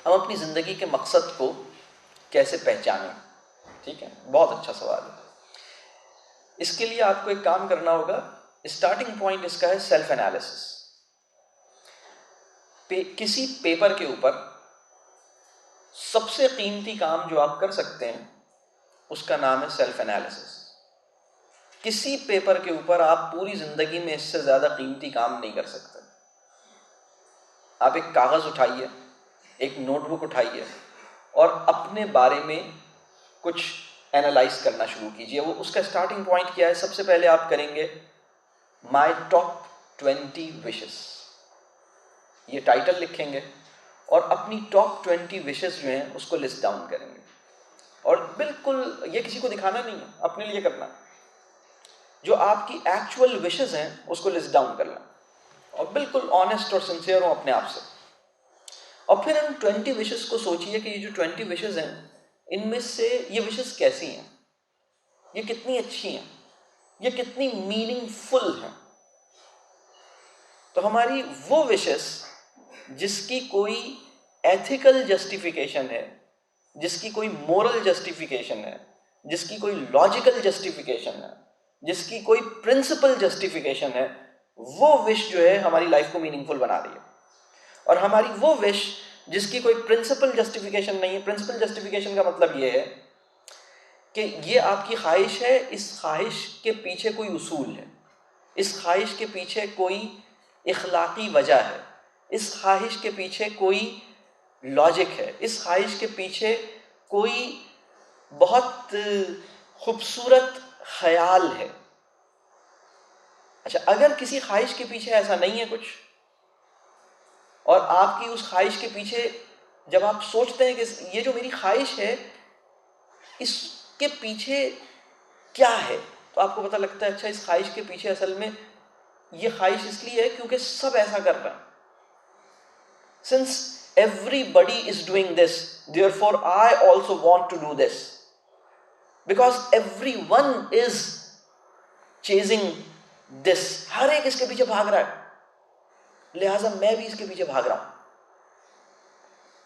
हम अपनी ज़िंदगी के मकसद को कैसे पहचानें? ठीक है, बहुत अच्छा सवाल है। इसके लिए आपको एक काम करना होगा। स्टार्टिंग पॉइंट इसका है सेल्फ एनालिसिस। किसी पेपर के ऊपर सबसे कीमती काम जो आप कर सकते हैं उसका नाम है सेल्फ एनालिसिस। किसी पेपर के ऊपर आप पूरी जिंदगी में इससे ज्यादा कीमती काम नहीं कर सकते। आप एक कागज उठाइए, एक नोटबुक उठाइए और अपने बारे में कुछ एनालाइज करना शुरू कीजिए। वो उसका स्टार्टिंग पॉइंट क्या है? सबसे पहले आप करेंगे माय टॉप 20 विशेस। ये टाइटल लिखेंगे और अपनी टॉप 20 विशेस जो हैं उसको लिस्ट डाउन करेंगे। और बिल्कुल ये किसी को दिखाना नहीं है, अपने लिए करना। जो आपकी एक्चुअल विशेस हैं उसको लिस्ट डाउन करना और बिल्कुल ऑनेस्ट और सिंसियर हो अपने आप से। और फिर इन 20 विशेस को सोचिए कि ये जो 20 विशेस हैं इनमें से ये विशेस कैसी हैं, ये कितनी अच्छी हैं, ये कितनी मीनिंगफुल हैं। तो हमारी वो विशेस जिसकी कोई एथिकल जस्टिफिकेशन है, जिसकी कोई मोरल जस्टिफिकेशन है, जिसकी कोई लॉजिकल जस्टिफिकेशन है, जिसकी कोई प्रिंसिपल जस्टिफिकेशन है, वो विश जो है हमारी लाइफ को मीनिंगफुल बना रही है। और हमारी वो विश जिसकी कोई प्रिंसिपल जस्टिफिकेशन नहीं है, प्रिंसिपल जस्टिफिकेशन का मतलब ये है कि ये आपकी ख्वाहिश है, इस ख्वाहिश के पीछे कोई उसूल है, इस ख्वाहिश के पीछे कोई इखलाकी वजह है, इस ख्वाहिश के पीछे कोई लॉजिक है, इस ख्वाहिश के पीछे कोई बहुत खूबसूरत ख्याल है। अच्छा, अगर किसी ख्वाहिश के पीछे ऐसा नहीं है कुछ, और आपकी उस ख्वाहिश के पीछे जब आप सोचते हैं कि ये जो मेरी ख्वाहिश है इसके पीछे क्या है, तो आपको पता लगता है अच्छा इस ख्वाहिश के पीछे असल में ये ख्वाहिश इसलिए है क्योंकि सब ऐसा कर रहे हैं। Since everybody is doing this, therefore I also want to do this, because everyone is chasing this. हर एक इसके पीछे भाग रहा है, लिहाजा मैं भी इसके पीछे भाग रहा हूं।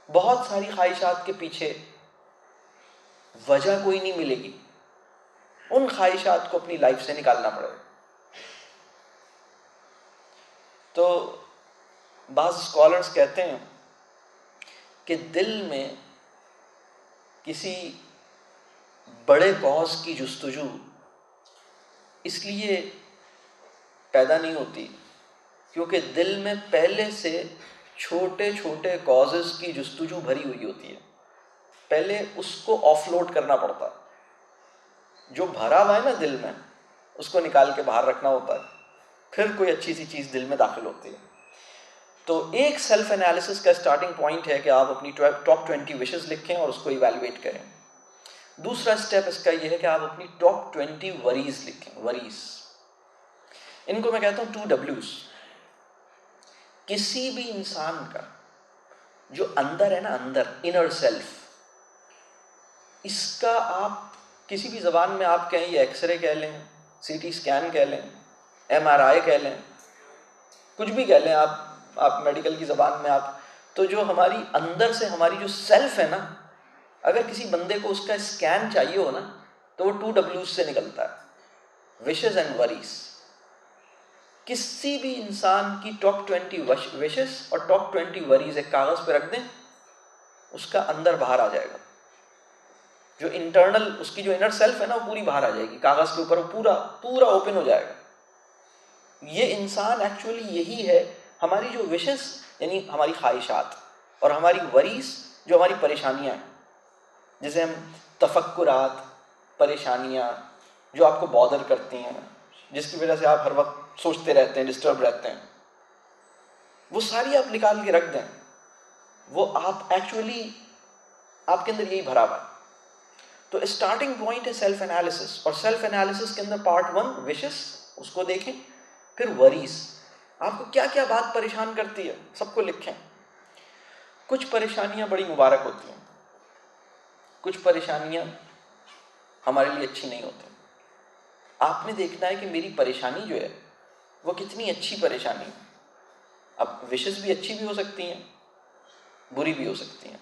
बहुत सारी ख्वाहिशात के पीछे वजह कोई नहीं मिलेगी, उन ख्वाहिशात को अपनी लाइफ से निकालना पड़ेगा। तो बाज़ स्कॉलर्स कहते हैं कि दिल में किसी बड़े कॉज की जुस्तजू इसलिए पैदा नहीं होती क्योंकि दिल में पहले से छोटे छोटे कॉजेस की जुस्तजू भरी हुई होती है। पहले उसको ऑफलोड करना पड़ता है। जो भरा हुआ है ना दिल में, उसको निकाल के बाहर रखना होता है, फिर कोई अच्छी सी चीज़ दिल में दाखिल होती है। तो एक सेल्फ एनालिसिस का स्टार्टिंग पॉइंट है कि आप अपनी टॉप 20 विशेस लिखें और उसको इवैल्यूएट करें। दूसरा स्टेप इसका यह है कि आप अपनी टॉप 20 वरीज लिखें। वरीज, इनको मैं कहता हूं 2 W's। किसी भी इंसान का जो अंदर है ना, अंदर इनर सेल्फ, इसका आप किसी भी जबान में आप कहें, ये एक्सरे कह लें, सीटी स्कैन कह लें, MRI कह लें, कुछ भी कह लें आप मेडिकल की ज़बान में आप, तो जो हमारी अंदर से हमारी जो सेल्फ है ना, अगर किसी बंदे को उसका स्कैन चाहिए हो ना तो वो 2 W's से निकलता है, विशेस एंड वरीज। किसी भी इंसान की टॉप 20 विशेस और टॉप 20 वरीज एक कागज़ पे रख दें, उसका अंदर बाहर आ जाएगा। जो इंटरनल उसकी जो इनर सेल्फ है ना वो पूरी बाहर आ जाएगी, कागज़ के ऊपर वो पूरा पूरा ओपन हो जाएगा। ये इंसान एक्चुअली यही है। हमारी जो विशेस यानी हमारी ख्वाहिशात और हमारी वरीज जो हमारी परेशानियां हैं, जिसे हम तफक्कुरात, परेशानियां जो आपको बॉदर करती हैं, जिसकी वजह से आप हर वक्त सोचते रहते हैं, डिस्टर्ब रहते हैं, वो सारी आप निकाल के रख दें। वो आप एक्चुअली आपके अंदर यही भरा हुआ है। तो स्टार्टिंग पॉइंट है सेल्फ एनालिसिस, और सेल्फ एनालिसिस के अंदर पार्ट 1 विशेस, उसको देखें। फिर वरीज, आपको क्या क्या बात परेशान करती है सबको लिखें। कुछ परेशानियां बड़ी मुबारक होती हैं, कुछ परेशानियां हमारे लिए अच्छी नहीं होती। आपने देखना है कि मेरी परेशानी जो है वो कितनी अच्छी परेशानी है। अब विशेस भी अच्छी भी हो सकती हैं, बुरी भी हो सकती हैं।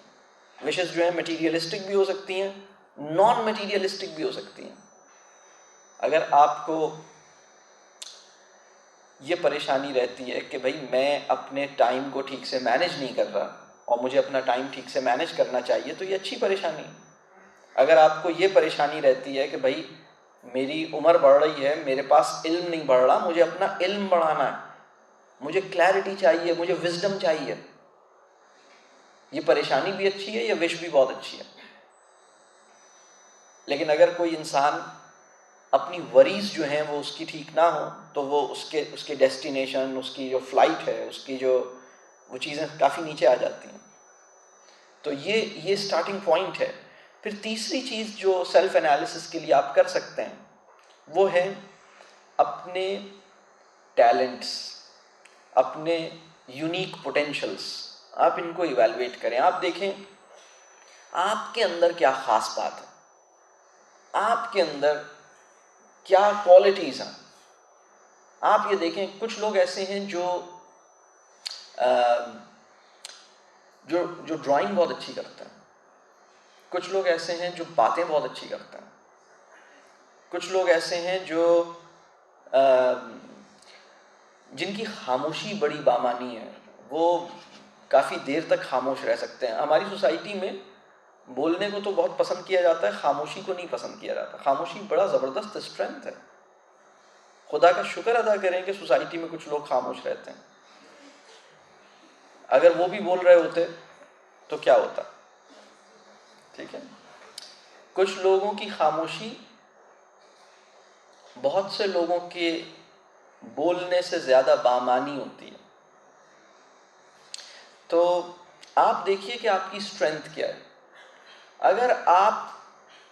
विशेस जो है मटीरियलिस्टिक भी हो सकती हैं, नॉन मटीरियलिस्टिक भी हो सकती हैं। अगर आपको ये परेशानी रहती है कि भाई मैं अपने टाइम को ठीक से मैनेज नहीं कर रहा और मुझे अपना टाइम ठीक से मैनेज करना चाहिए, तो ये अच्छी परेशानी है। अगर आपको ये परेशानी रहती है कि भाई मेरी उम्र बढ़ रही है, मेरे पास इल्म नहीं बढ़ रहा, मुझे अपना इल्म बढ़ाना है, मुझे क्लैरिटी चाहिए, मुझे विजडम चाहिए, ये परेशानी भी अच्छी है, ये विश भी बहुत अच्छी है। लेकिन अगर कोई इंसान अपनी वरीज जो हैं वो उसकी ठीक ना हो, तो वो उसके डेस्टिनेशन, उसकी जो फ्लाइट है, उसकी जो वो चीज़ें काफ़ी नीचे आ जाती हैं। तो ये स्टार्टिंग पॉइंट है। फिर तीसरी चीज़ जो सेल्फ एनालिसिस के लिए आप कर सकते हैं वो है अपने टैलेंट्स, अपने यूनिक पोटेंशल्स, आप इनको इवैल्यूएट करें। आप देखें आपके अंदर क्या ख़ास बात है, आपके अंदर क्या क्वालिटीज़ हैं। आप ये देखें, कुछ लोग ऐसे हैं जो जो जो ड्राइंग बहुत अच्छी करते हैं, कुछ लोग ऐसे हैं जो बातें बहुत अच्छी करते हैं, कुछ लोग ऐसे हैं जो जिनकी खामोशी बड़ी बामानी है, वो काफ़ी देर तक खामोश रह सकते हैं। हमारी सोसाइटी में बोलने को तो बहुत पसंद किया जाता है, खामोशी को नहीं पसंद किया जाता। खामोशी बड़ा ज़बरदस्त स्ट्रेंथ है। खुदा का शुक्र अदा करें कि सोसाइटी में कुछ लोग खामोश रहते हैं। अगर वो भी बोल रहे होते तो क्या होता, ठीक है। कुछ लोगों की खामोशी बहुत से लोगों के बोलने से ज़्यादा बामानी होती है। तो आप देखिए कि आपकी स्ट्रेंथ क्या है। अगर आप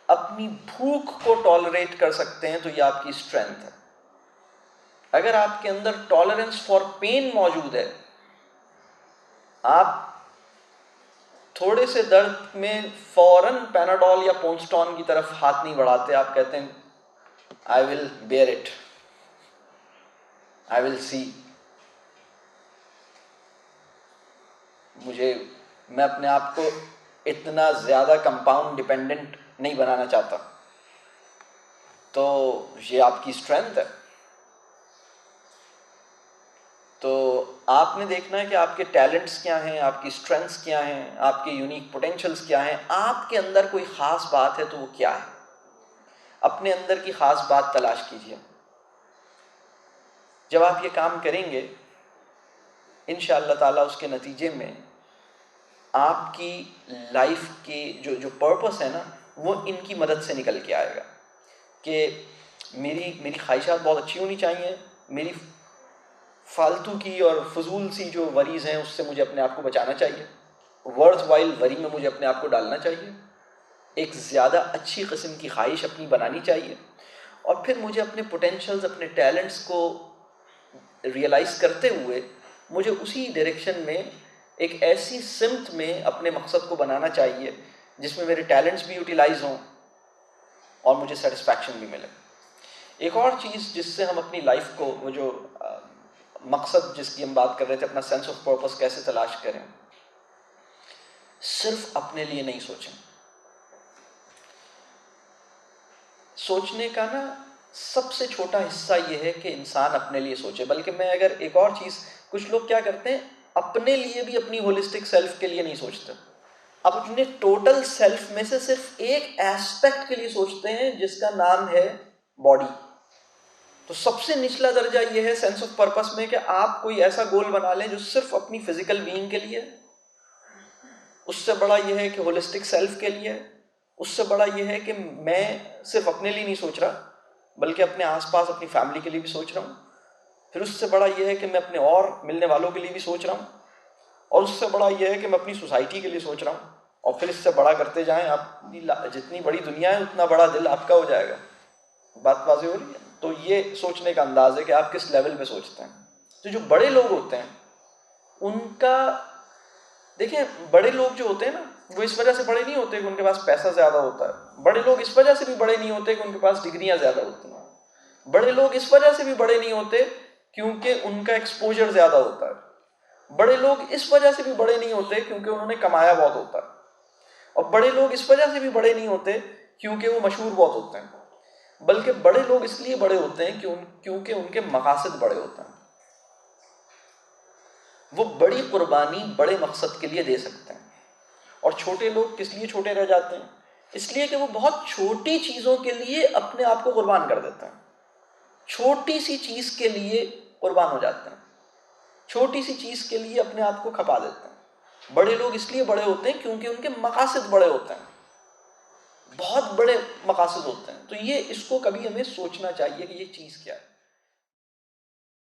अपनी भूख को टॉलरेट कर सकते हैं तो ये आपकी स्ट्रेंथ है। अगर आपके अंदर टॉलरेंस फॉर पेन मौजूद है, आप थोड़े से दर्द में फौरन पैनाडॉल या पोन्स्टॉन की तरफ हाथ नहीं बढ़ाते, आप कहते हैं I will bear it, I will see. मैं अपने आप को इतना ज़्यादा कंपाउंड डिपेंडेंट नहीं बनाना चाहता। तो ये आपकी स्ट्रेंथ है। तो आपने देखना है कि आपके टैलेंट्स क्या हैं, आपकी स्ट्रेंथ्स क्या हैं, आपके यूनिक पोटेंशियल्स क्या हैं। आपके अंदर कोई ख़ास बात है तो वो क्या है, अपने अंदर की ख़ास बात तलाश कीजिए। जब आप ये काम करेंगे इंशाअल्लाह ताला उसके नतीजे में आपकी लाइफ के जो पर्पस है ना, वो इनकी मदद से निकल के आएगा कि मेरी ख्वाहिशात बहुत अच्छी होनी चाहिए, मेरी फालतू की और फजूल सी जो वरीज़ हैं उससे मुझे अपने आप को बचाना चाहिए, वर्थ वाइल वरी में मुझे अपने आप को डालना चाहिए, एक ज़्यादा अच्छी किस्म की ख्वाहिश अपनी बनानी चाहिए, और फिर मुझे अपने पोटेंशियल्स, अपने टैलेंट्स को रियलाइज़ करते हुए मुझे उसी डायरेक्शन में, एक ऐसी सिमत में अपने मकसद को बनाना चाहिए जिसमें मेरे टैलेंट्स भी यूटिलाइज हों और मुझे सेटिस्फैक्शन भी मिले। एक और चीज़ जिससे हम अपनी लाइफ को, वो जो मकसद जिसकी हम बात कर रहे थे, अपना सेंस ऑफ पर्पस कैसे तलाश करें, सिर्फ अपने लिए नहीं सोचें। सोचने का ना सबसे छोटा हिस्सा ये है कि इंसान अपने लिए सोचे। बल्कि मैं अगर एक और चीज़, कुछ लोग क्या करते हैं, अपने लिए भी अपनी होलिस्टिक सेल्फ के लिए नहीं सोचते, अपने टोटल सेल्फ में से सिर्फ एक एस्पेक्ट के लिए सोचते हैं जिसका नाम है बॉडी। तो सबसे निचला दर्जा ये है सेंस ऑफ पर्पस में कि आप कोई ऐसा गोल बना लें जो सिर्फ अपनी फिजिकल बीइंग के लिए, उससे बड़ा यह है कि होलिस्टिक सेल्फ के लिए, उससे बड़ा यह है कि मैं सिर्फ अपने लिए नहीं सोच रहा बल्कि अपने आसपास अपनी फैमिली के लिए भी सोच रहा हूँ, फिर उससे बड़ा यह है कि मैं अपने और मिलने वालों के लिए भी सोच रहा हूँ, और उससे बड़ा यह है कि मैं अपनी सोसाइटी के लिए सोच रहा हूँ, और फिर इससे बड़ा करते जाएं। आप जितनी बड़ी दुनिया है उतना बड़ा दिल आपका हो जाएगा। बात वाज़ेह हो रही है? तो ये सोचने का अंदाज है कि आप किस लेवल पे सोचते हैं। तो जो बड़े लोग होते हैं उनका, देखें, बड़े लोग जो होते हैं ना, वो इस वजह से बड़े नहीं होते कि उनके पास पैसा ज़्यादा होता है। बड़े लोग इस वजह से भी बड़े नहीं होते कि उनके पास डिग्रियां ज़्यादा होती हैं। बड़े लोग इस वजह से भी बड़े नहीं होते क्योंकि उनका एक्सपोजर ज़्यादा होता है। बड़े लोग इस वजह से भी बड़े नहीं होते क्योंकि उन्होंने कमाया बहुत होता है। और बड़े लोग इस वजह से भी बड़े नहीं होते क्योंकि वो मशहूर बहुत होते हैं, बल्कि बड़े लोग इसलिए बड़े होते हैं क्योंकि उनके मकासद बड़े होते हैं। वो बड़ी कुर्बानी बड़े मकसद के लिए दे सकते हैं। और छोटे लोग किस लिए छोटे रह जाते हैं? इसलिए कि वो बहुत छोटी चीज़ों के लिए अपने आप को कुर्बान कर देते हैं, छोटी सी चीज़ के लिए कुर्बान हो जाते हैं, छोटी सी चीज़ के लिए अपने आप को खपा देते हैं। बड़े लोग इसलिए बड़े होते हैं क्योंकि उनके मकासद बड़े होते हैं, बहुत बड़े मकासद होते हैं। तो ये इसको कभी हमें सोचना चाहिए कि ये चीज़ क्या है।